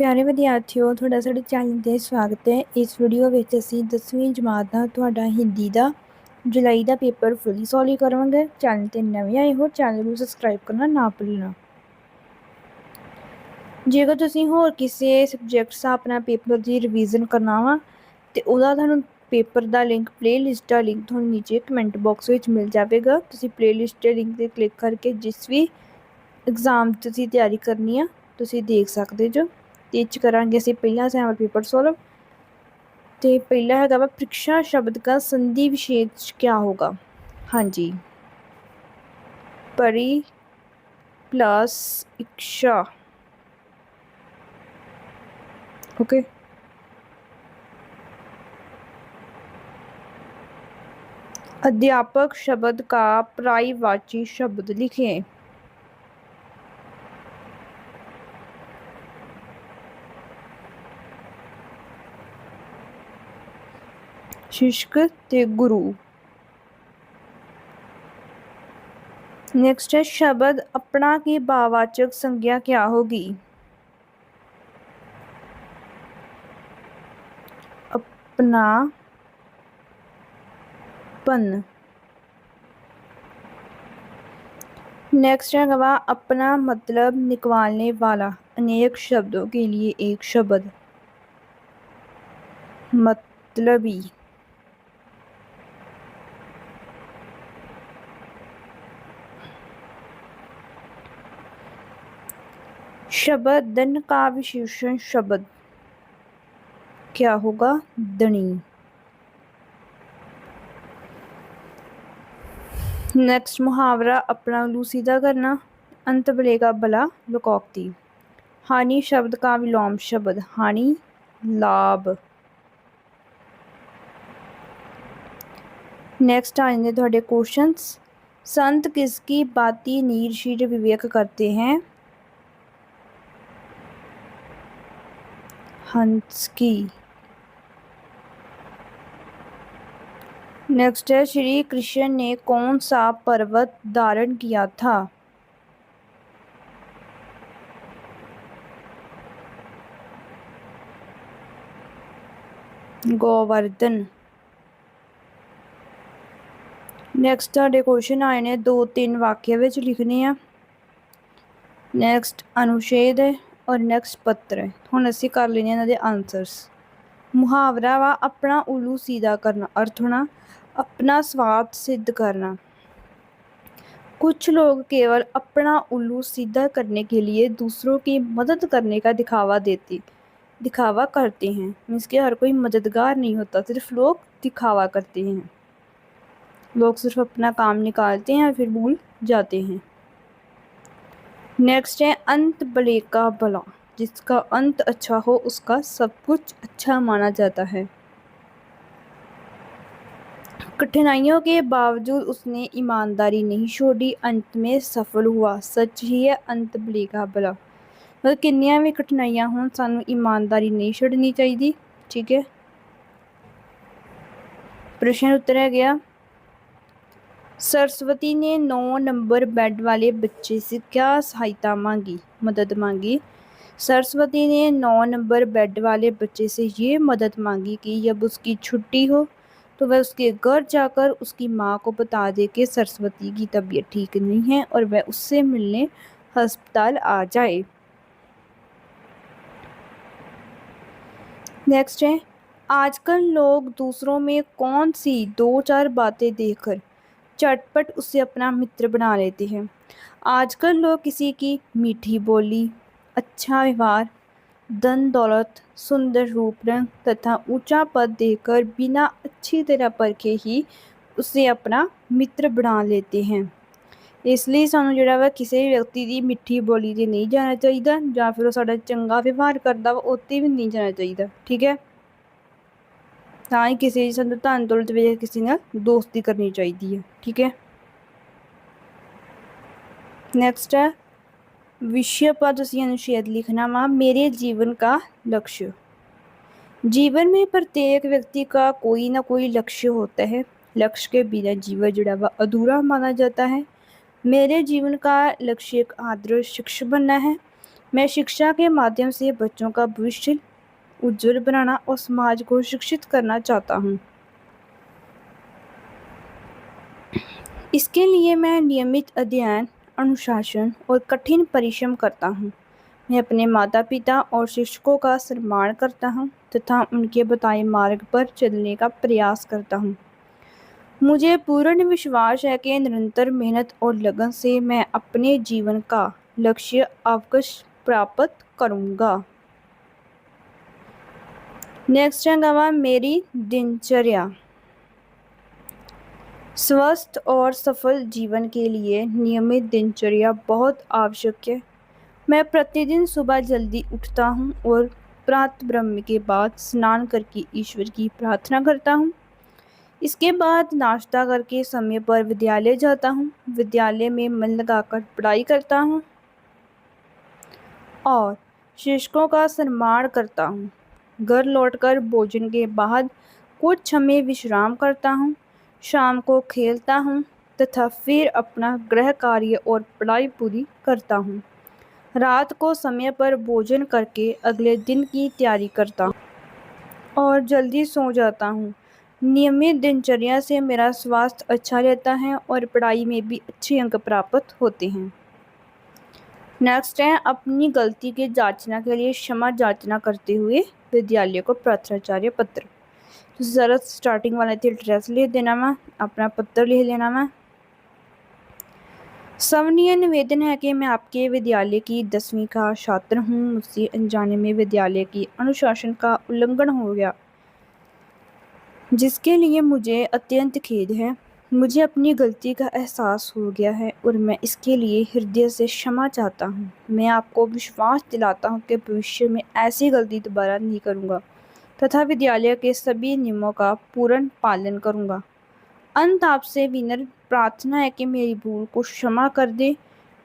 ਪਿਆਰੇ ਵਿਦਿਆਰਥੀਓ, ਤੁਹਾਡਾ ਸਾਡੇ ਚੈਨਲ 'ਤੇ ਸਵਾਗਤ ਹੈ। ਇਸ ਵੀਡੀਓ ਵਿੱਚ ਅਸੀਂ 10ਵੀਂ ਜਮਾਤ ਦਾ ਤੁਹਾਡਾ ਹਿੰਦੀ ਦਾ ਜੁਲਾਈ ਦਾ ਪੇਪਰ ਫੁੱਲੀ ਸੋਲਵ ਕਰਾਂਗੇ। ਚੈਨਲ 'ਤੇ ਨਵੇਂ ਆਏ ਹੋ, ਚੈਨਲ ਨੂੰ ਸਬਸਕ੍ਰਾਈਬ ਕਰਨਾ ਨਾ ਭੁੱਲਣਾ। ਜੇਕਰ ਤੁਸੀਂ ਹੋਰ ਕਿਸੇ ਸਬਜੈਕਟਸ ਦਾ ਆਪਣਾ ਪੇਪਰ ਦੀ ਰਿਵੀਜ਼ਨ ਕਰਨਾ ਵਾ ਅਤੇ ਉਹਦਾ ਤੁਹਾਨੂੰ ਪੇਪਰ ਦਾ ਲਿੰਕ, ਪਲੇਲਿਸਟ ਦਾ ਲਿੰਕ ਤੁਹਾਨੂੰ ਨੀਚੇ ਕਮੈਂਟ ਬਾਕਸ ਵਿੱਚ ਮਿਲ ਜਾਵੇਗਾ। ਤੁਸੀਂ ਪਲੇਲਿਸਟ ਦੇ ਲਿੰਕ 'ਤੇ ਕਲਿੱਕ ਕਰਕੇ ਜਿਸ ਵੀ ਐਗਜ਼ਾਮ ਤੁਸੀਂ ਤਿਆਰੀ ਕਰਨੀ ਆ ਤੁਸੀਂ ਦੇਖ ਸਕਦੇ ਜੋ। ਤੇ 'ਚ ਕਰਾਂਗੇ ਅਸੀਂ ਪਹਿਲਾ ਸੈਂਪਲ ਪੇਪਰ ਸੋਲਵ। ਤੇ ਪਹਿਲਾ ਹੈਗਾ ਵਾ ਪ੍ਰੀक्षा शब्द का संधि विशेष क्या होगा। हाँ जी, परि प्लस इच्छा। ओके, अध्यापक शब्द का पर्यायवाची शब्द लिखें। शिक्षक ते गुरु। नेक्स्ट है शब्द अपना की भाववाचक संज्ञा क्या होगी। अपना पन। नेक्स्ट है अपना मतलब निकालने वाला अनेक शब्दों के लिए एक शब्द मतलबी। शब्द धन का विशेषण शब्द क्या होगा, धनी। नेक्स्ट मुहावरा अपना उल्लू सीधा करना, अंत बलेगा भला लोकोक्ति। हानि शब्द का विलोम शब्द हानि लाभ। नेक्स्ट आ जाएंगे थोड़े क्वेश्चंस। संत किसकी बाती नीरशीर विवेक करते हैं। हंस की। नेक्स्ट है श्री कृष्ण ने कौन सा पर्वत धारण किया था। गोवर्धन। नेक्स्ट ਤੁਹਾਡੇ क्वेश्चन आए ने 2-3 वाक्य विच लिखने आ। नेक्स्ट अनुच्छेद है और नेक्स्ट पत्र है। हुण असीं कर लेने इन्हां दे आंसर्स। मुहावरा वा अपना उल्लू सीधा करना, अर्थ होना अपना स्वार्थ सिद्ध करना। कुछ लोग केवल अपना उल्लू सीधा करने के लिए दूसरों की मदद करने का दिखावा करते हैं। मीन्स कि हर कोई मददगार नहीं होता, सिर्फ लोग दिखावा करते हैं। लोग सिर्फ अपना काम निकालते हैं और फिर भूल जाते हैं। नेक्स्ट है अंत भले का भला, जिसका अंत अच्छा हो उसका सब कुछ अच्छा माना जाता है। कठिनाइयों के बावजूद उसने ईमानदारी नहीं छोड़ी, अंत में सफल हुआ। सच ही है अंत भले का भला। मतलब किन्नियां भी कठिनाइयां होण सानू ईमानदारी नहीं छड्डनी चाहिए। ठीक है, प्रश्न उत्तर है गया। सरस्वती ने 9 नंबर बेड वाले बच्चे से क्या सहायता मांगी, मदद मांगी। सरस्वती ने 9 नंबर बेड वाले बच्चे से ये मदद मांगी कि जब उसकी छुट्टी हो तो वह उसके घर जाकर उसकी माँ को बता दे कि सरस्वती की तबीयत ठीक नहीं है और वह उससे मिलने अस्पताल आ जाए। नेक्स्ट है आजकल लोग दूसरों में कौन सी 2-4 बातें देखकर झटपट उसे अपना मित्र बना लेते हैं। आजकल लोग किसी की मीठी बोली, अच्छा व्यवहार, धन दौलत, सुंदर रूप रंग तथा ऊंचा पद देखकर बिना अच्छी तरह परखे ही उसे अपना मित्र बना लेते हैं। इसलिए सानू जिहड़ा वा किसी व्यक्ति की मिठी बोली ते नहीं जाना चाहिए, जां फिर साडा चंगा व्यवहार करदा वा उत्ते भी नहीं जाना चाहिए। ठीक है, ਤਾਂ ਹੀ ਕਿਸੇ ਦੀ ਸਾਨੂੰ ਧਨ ਦੌਲਤ ਵੇਖ ਕਿਸੇ ਨਾਲ ਦੋਸਤੀ ਕਰਨੀ ਚਾਹੀਦੀ ਹੈ। ठीक है, नेक्स्ट है विषय पर तुसीं अनुच्छेद लिखना वा मेरे जीवन का लक्ष्य। जीवन में प्रत्येक व्यक्ति का कोई ना कोई लक्ष्य होता है। लक्ष्य के बिना जीवन जुड़ा वा अधूरा माना जाता है। मेरे जीवन का लक्ष्य एक आदर्श शिक्षक बनना है। मैं शिक्षा के माध्यम से बच्चों का भविष्य उज्जवल बनाना और समाज को शिक्षित करना चाहता हूँ। इसके लिए मैं नियमित अध्ययन, अनुशासन और कठिन परिश्रम करता हूँ। मैं अपने माता-पिता और शिक्षकों का सम्मान करता हूँ तथा उनके बताए मार्ग पर चलने का प्रयास करता हूँ। मुझे पूर्ण विश्वास है कि निरंतर मेहनत और लगन से मैं अपने जीवन का लक्ष्य अवश्य प्राप्त करूँगा। नेक्स्ट है मेरी दिनचर्या। स्वस्थ और सफल जीवन के लिए नियमित दिनचर्या बहुत आवश्यक है। मैं प्रतिदिन सुबह जल्दी उठता हूँ और प्रातः ब्रह्म के बाद स्नान करके ईश्वर की प्रार्थना करता हूँ। इसके बाद नाश्ता करके समय पर विद्यालय जाता हूँ। विद्यालय में मन लगाकर पढ़ाई करता हूँ और शिक्षकों का सम्मान करता हूँ। घर लौटकर भोजन के बाद कुछ समय विश्राम करता हूँ। शाम को खेलता हूँ तथा फिर अपना गृह कार्य और पढ़ाई पूरी करता हूँ। रात को समय पर भोजन करके अगले दिन की तैयारी करता हूँ और जल्दी सो जाता हूँ। नियमित दिनचर्या से मेरा स्वास्थ्य अच्छा रहता है और पढ़ाई में भी अच्छे अंक प्राप्त होते हैं। नेक्स्ट है अपनी गलती की जांचना के लिए क्षमा याचना करते हुए विद्यालय को प्रार्थनाचार्य पत्र। तो ज़रा स्टार्टिंग वाला थी एड्रेस लिख देना मैं, अपना पत्र लिख लेना मैं। सवनीय निवेदन है कि मैं आपके विद्यालय की 10वीं का छात्र हूँ। मुझसे अनजाने में विद्यालय की अनुशासन का उल्लंघन हो गया, जिसके लिए मुझे अत्यंत खेद है। मुझे अपनी गलती का एहसास हो गया है और मैं इसके लिए हृदय से क्षमा चाहता हूँ। मैं आपको विश्वास दिलाता हूँ कि भविष्य में ऐसी गलती दोबारा नहीं करूँगा तथा विद्यालय के सभी नियमों का पूर्ण पालन करूँगा। अंत आपसे विनम्र प्रार्थना है कि मेरी भूल को क्षमा कर दें,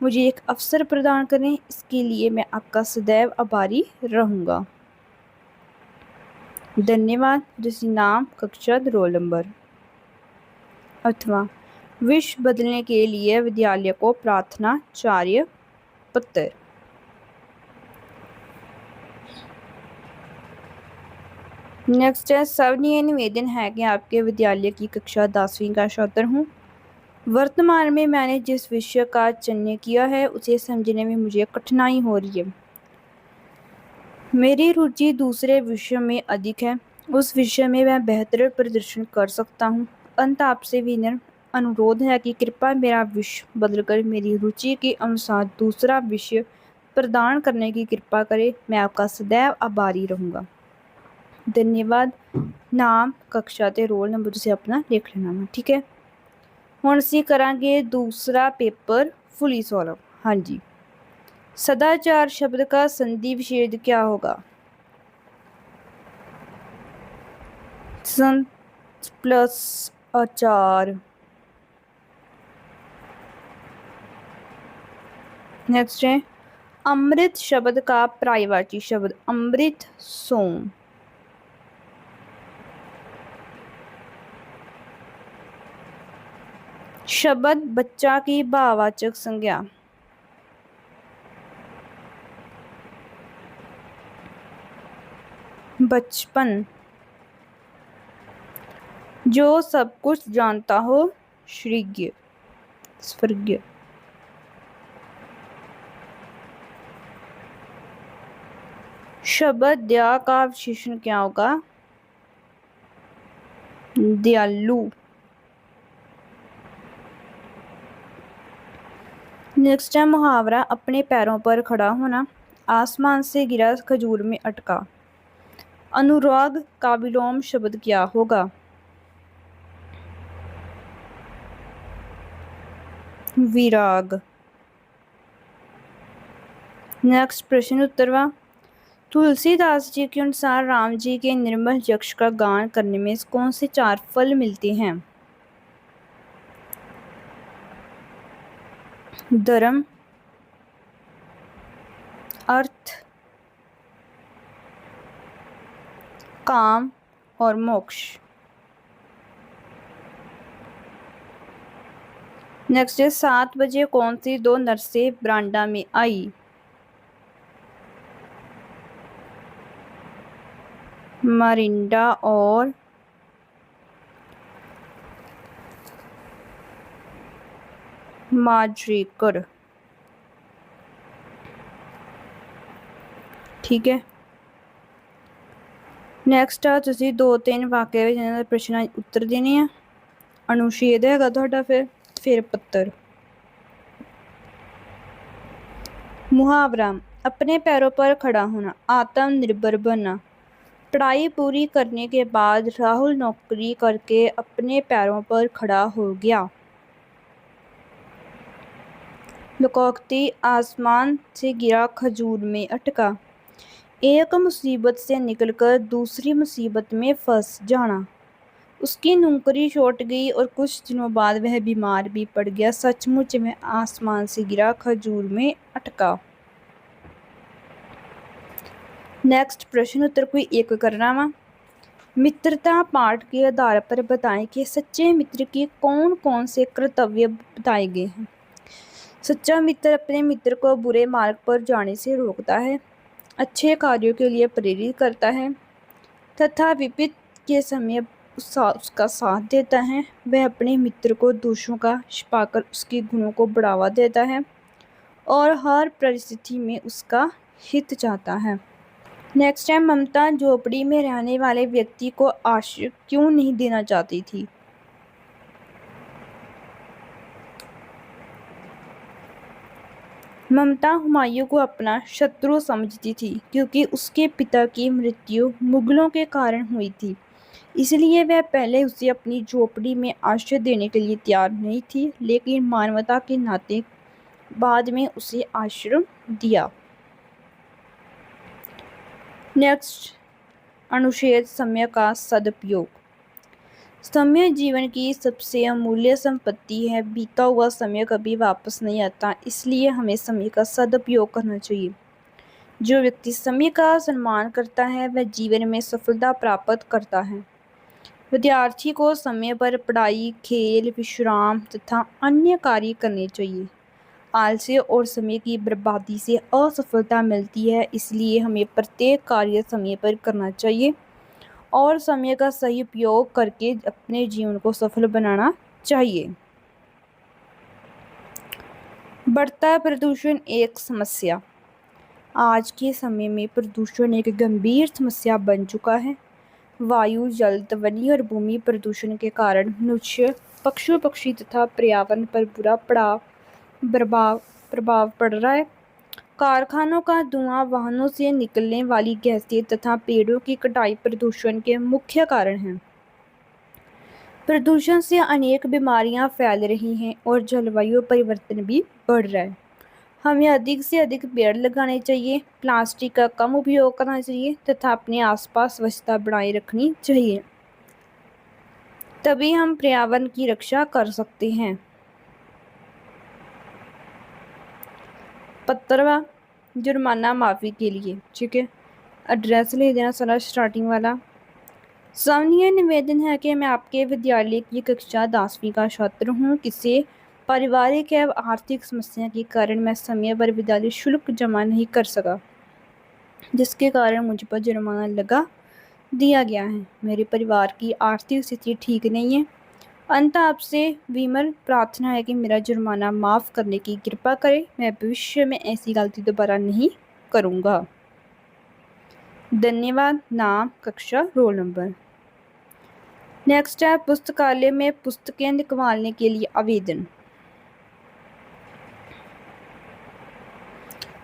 मुझे एक अवसर प्रदान करें। इसके लिए मैं आपका सदैव आभारी रहूँगा। धन्यवाद। जैसे नाम, कक्षा, रोल नंबर अथवा विश्व बदलने के लिए विद्यालय को प्रार्थनाचार्य पत्र। नेक्स्ट है सवनीय निवेदन है कि आपके विद्यालय की कक्षा 10वीं का छात्र हूँ। वर्तमान में मैंने जिस विषय का चयन किया है उसे समझने में मुझे कठिनाई हो रही है। मेरी रुचि दूसरे विषय में अधिक है। उस विषय में मैं बेहतर प्रदर्शन कर सकता हूँ। अंत आपसे विनम्र अनुरोध है कि कृपया मेरा विषय बदलकर मेरी रुचि के अनुसार दूसरा विषय प्रदान करने की कृपा करें। मैं आपका सदैव आभारी रहूँगा। धन्यवाद। नाम, कक्षा ते रोल नंबर से अपना लिख लेना, ठीक है। हुण असीं करांगे दूसरा पेपर फुली सॉल्व। हाँ जी, सदाचार शब्द का संधि विच्छेद क्या होगा? संत प्लस आचार। नेक्स्ट है अमृत शब्द का पर्यायवाची शब्द अमृत सोम। शब्द बच्चा की भाववाचक संज्ञा। बचपन। जो सब कुछ जानता हो श्रीज्ञ स्वर्गीय। शब्द दया का विशेषण क्या होगा? दयालु। नेक्स्ट है मुहावरा अपने पैरों पर खड़ा होना। आसमान से गिरा खजूर में अटका। अनुराग का विलोम शब्द क्या होगा? विराग। नेक्स्ट प्रश्न उत्तरवा। तुलसीदास जी के अनुसार राम जी के निर्मल यक्ष का गान करने में कौन से 4 फल मिलते हैं? धर्म, अर्थ, काम और मोक्ष। नेक्स्ट है 7 बजे कौन सी 2 नर्सें बरामदा में आई? मारिंडा और माजरेकर। ठीक है, ਨੈਕਸਟ ਆ ਤੁਸੀਂ 2-3 ਵਾਕਿਆ ਵਿੱਚ ਇਹਨਾਂ ਦੇ ਪ੍ਰਸ਼ਨਾਂ ਦੇ ਉੱਤਰ ਦੇਣੇ ਆ। ਅਨੁਛੇਦ ਹੈਗਾ ਤੁਹਾਡਾ ਫਿਰ ਪੱਤਰ। मुहावरा, अपने पैरों पर खड़ा होना, आत्मनिर्भर बनना। पढ़ाई पूरी करने के बाद राहुल नौकरी करके अपने पैरों पर खड़ा हो गया। लुकोक्ति, आसमान से गिरा खजूर में अटका। एक मुसीबत से निकलकर दूसरी मुसीबत में फंस जाना। उसकी नौकरी छूट गई और कुछ दिनों बाद वह बीमार भी पड़ गया। सचमुच में आसमान से गिरा खजूर में अटका। नेक्स्ट प्रश्न उत्तर कोई एक करना वा। मित्रता पाठ के आधार पर बताएं कि सच्चे मित्र के कौन कौन से कर्तव्य बताए गए हैं। सच्चा मित्र अपने मित्र को बुरे मार्ग पर जाने से रोकता है, अच्छे कार्यों के लिए प्रेरित करता है तथा विपत्ति के समय उसका साथ देता है। वह अपने मित्र को दोषों का छिपाकर उसके गुणों को बढ़ावा देता है और हर परिस्थिति में उसका हित चाहता है। नेक्स्ट है, ममता झोपड़ी में रहने वाले व्यक्ति को आश्रय क्यों नहीं देना चाहती थी। ममता हुमायूं को अपना शत्रु समझती थी क्योंकि उसके पिता की मृत्यु मुगलों के कारण हुई थी, इसलिए वह पहले उसे अपनी झोपड़ी में आश्रय देने के लिए तैयार नहीं थी, लेकिन मानवता के नाते बाद में उसे आश्रय दिया। नेक्स्ट, अनुच्छेद, समय का सदुपयोग। समय जीवन की सबसे अमूल्य संपत्ति है। बीता हुआ समय कभी वापस नहीं आता, इसलिए हमें समय का सदुपयोग करना चाहिए। जो व्यक्ति समय का सम्मान करता है वह जीवन में सफलता प्राप्त करता है। विद्यार्थी को समय पर पढ़ाई, खेल, विश्राम तथा अन्य कार्य करने चाहिए। आलस्य और समय की बर्बादी से असफलता मिलती है, इसलिए हमें प्रत्येक कार्य समय पर करना चाहिए और समय का सही उपयोग करके अपने जीवन को सफल बनाना चाहिए। बढ़ता प्रदूषण एक समस्या। आज के समय में प्रदूषण एक गंभीर समस्या बन चुका है। वायु, जल, ध्वनि और भूमि प्रदूषण के कारण मनुष्य, पशु पक्षी तथा पर्यावरण पर बुरा प्रभाव पड़ रहा है। कारखानों का धुआं, वाहनों से निकलने वाली गैसें तथा पेड़ों की कटाई प्रदूषण के मुख्य कारण हैं। प्रदूषण से अनेक बीमारियां फैल रही हैं और जलवायु परिवर्तन भी बढ़ रहा है। हमें अधिक से अधिक पेड़ लगाने चाहिए, प्लास्टिक का कम उपयोग करना चाहिए तथा अपने आसपास स्वच्छता बनाए रखनी चाहिए, तभी हम पर्यावरण की रक्षा कर सकते हैं। 15वां, जुर्माना माफ़ी के लिए। ठीक है, एड्रेस ले देना सारा स्टार्टिंग वाला। सामान्य निवेदन है कि मैं आपके विद्यालय की कक्षा 10वीं का छात्र हूँ। किसी पारिवारिक एवं आर्थिक समस्या के कारण मैं समय पर विद्यालय शुल्क जमा नहीं कर सका, जिसके कारण मुझ पर जुर्माना लगा दिया गया है। मेरे परिवार की आर्थिक स्थिति ठीक नहीं है। अंत आपसे विनम्र प्रार्थना है कि मेरा जुर्माना माफ़ करने की कृपा करें। मैं भविष्य में ऐसी गलती दोबारा नहीं करूँगा। धन्यवाद। नाम, कक्षा, रोल नंबर। नेक्स्ट है, पुस्तकालय में पुस्तकें निकलवाने के लिए आवेदन।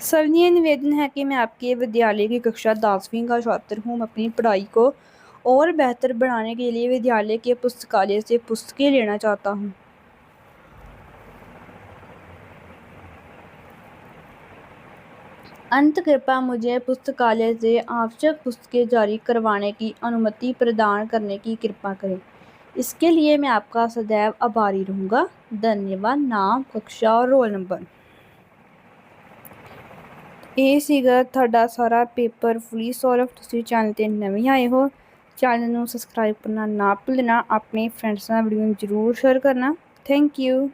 सविनय निवेदन है कि मैं आपके विद्यालय की कक्षा 10वीं का छात्र हूँ। मैं अपनी पढ़ाई को और बेहतर बनाने के लिए विद्यालय के पुस्तकालय से पुस्तकें लेना चाहता हूँ। अंत कृपया मुझे पुस्तकालय से आवश्यक पुस्तकें जारी करवाने की अनुमति प्रदान करने की कृपा करें। इसके लिए मैं आपका सदैव आभारी रहूँगा। धन्यवाद। नाम, कक्षा और रोल नंबर। ਇਹ ਸੀਗਾ ਤੁਹਾਡਾ ਸਾਰਾ ਪੇਪਰ ਫੁੱਲੀ ਸੋਲਵ। ਤੁਸੀਂ ਚੈਨਲ 'ਤੇ ਨਵੇਂ ਆਏ ਹੋ, ਚੈਨਲ ਨੂੰ ਸਬਸਕ੍ਰਾਈਬ ਕਰਨਾ ਨਾ ਭੁੱਲਣਾ। ਆਪਣੇ ਫਰੈਂਡਸ ਨਾਲ ਵੀਡੀਓ ਨੂੰ ਜ਼ਰੂਰ ਸ਼ੇਅਰ ਕਰਨਾ। Thank you.